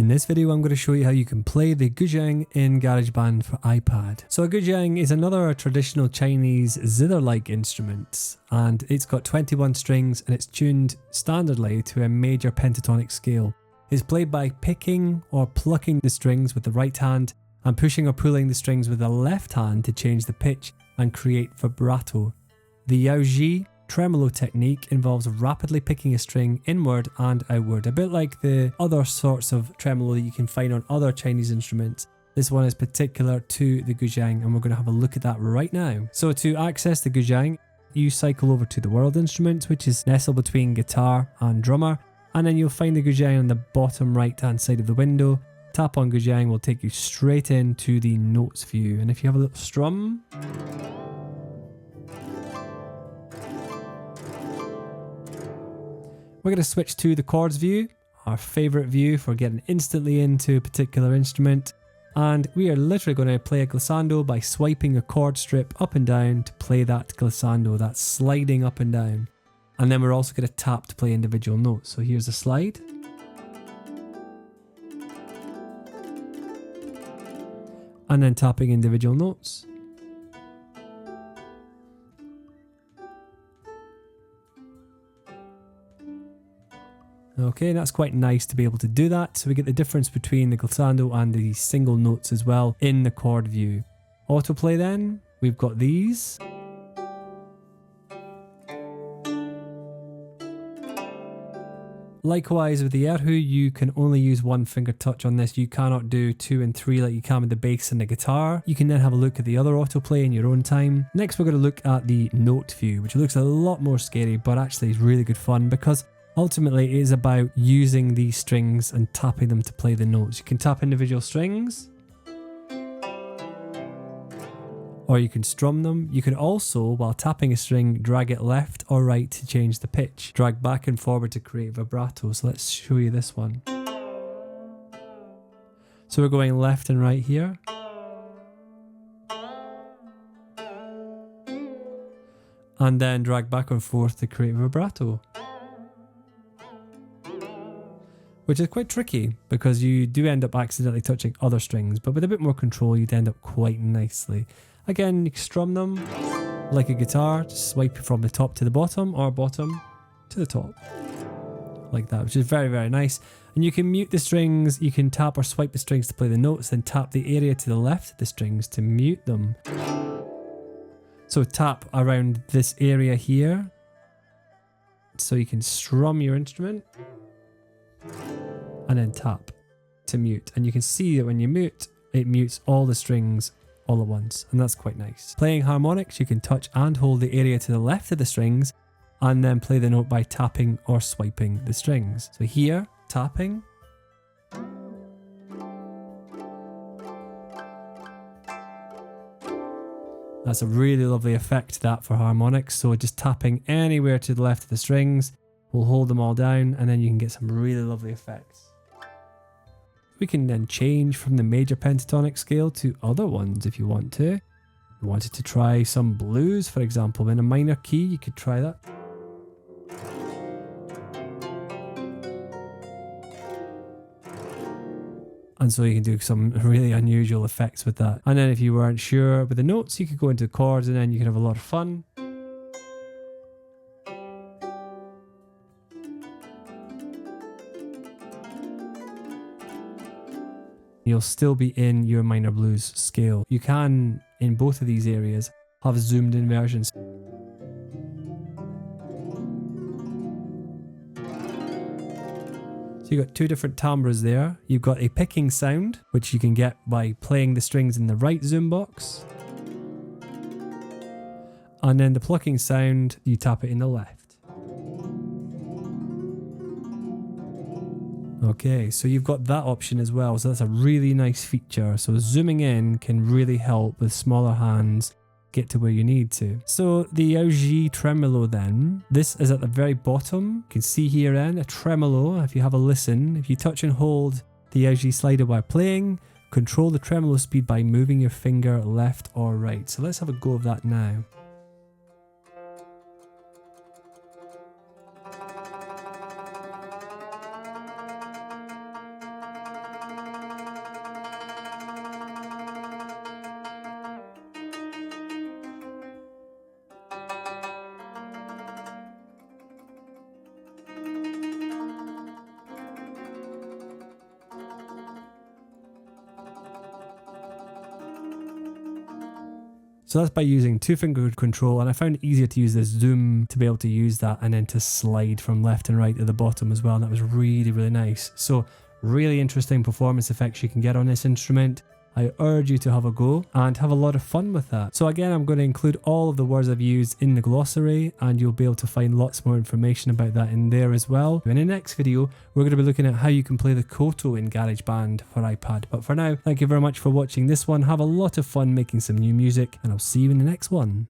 In this video I'm going to show you how you can play the Guzheng in Garageband for iPad. So a Guzheng is another traditional Chinese zither-like instrument, and it's got 21 strings and it's tuned standardly to a major pentatonic scale. It's played by picking or plucking the strings with the right hand and pushing or pulling the strings with the left hand to change the pitch and create vibrato. The Yaoji tremolo technique involves rapidly picking a string inward and outward, a bit like the other sorts of tremolo that you can find on other Chinese instruments. This one is particular to the Guzheng, and we're going to have a look at that right now. So to access the Guzheng, you cycle over to the world instruments, which is nestled between guitar and drummer, and then you'll find the Guzheng on the bottom right hand side of the window. Tap on Guzheng will take you straight into the notes view, and if you have a little strum, we're going to switch to the chords view, our favourite view for getting instantly into a particular instrument. And we are literally going to play a glissando by swiping a chord strip up and down to play that glissando, that sliding up and down. And then we're also going to tap to play individual notes. So here's a slide. And then tapping individual notes. Okay, that's quite nice to be able to do that. So we get the difference between the glissando and the single notes as well in the chord view. Autoplay then, we've got these. Likewise with the erhu, you can only use one finger touch on this. You cannot do 2 and 3 like you can with the bass and the guitar. You can then have a look at the other autoplay in your own time. Next we're going to look at the note view, which looks a lot more scary, but actually is really good fun because ultimately it is about using these strings and tapping them to play the notes. You can tap individual strings, or you can strum them. You can also, while tapping a string, drag it left or right to change the pitch. Drag back and forward to create vibrato. So let's show you this one. So we're going left and right here. And then drag back and forth to create vibrato. Which is quite tricky because you do end up accidentally touching other strings, but with a bit more control you'd end up quite nicely. Again, you can strum them like a guitar, just swipe from the top to the bottom or bottom to the top, like that, which is very, very nice. And you can mute the strings, you can tap or swipe the strings to play the notes, then tap the area to the left of the strings to mute them. So tap around this area here, so you can strum your instrument, and then tap to mute. And you can see that when you mute, it mutes all the strings all at once, and that's quite nice. Playing harmonics, you can touch and hold the area to the left of the strings and then play the note by tapping or swiping the strings. So here, tapping, that's a really lovely effect that for harmonics. So just tapping anywhere to the left of the strings will hold them all down, and then you can get some really lovely effects. We can then change from the major pentatonic scale to other ones if you want to. If you wanted to try some blues, for example, in a minor key, you could try that. And so you can do some really unusual effects with that. And then if you weren't sure with the notes, you could go into chords and then you can have a lot of fun. You'll still be in your minor blues scale. You can, in both of these areas, have zoomed in versions. So you've got two different timbres there. You've got a picking sound, which you can get by playing the strings in the right zoom box. And then the plucking sound, you tap it in the left. Okay, so you've got that option as well, so that's a really nice feature. So zooming in can really help with smaller hands get to where you need to. So the Yaoji tremolo then, this is at the very bottom. You can see here then a tremolo. If you have a listen, if you touch and hold the Yaoji slider while playing, control the tremolo speed by moving your finger left or right. So let's have a go of that now. So that's by using 2-finger control, and I found it easier to use this zoom to be able to use that and then to slide from left and right to the bottom as well, and that was really, really nice. So really interesting performance effects you can get on this instrument. I urge you to have a go and have a lot of fun with that. So again, I'm going to include all of the words I've used in the glossary, and you'll be able to find lots more information about that in there as well. In the next video, we're going to be looking at how you can play the koto in Garageband for iPad. But for now, thank you very much for watching this one. Have a lot of fun making some new music, and I'll see you in the next one.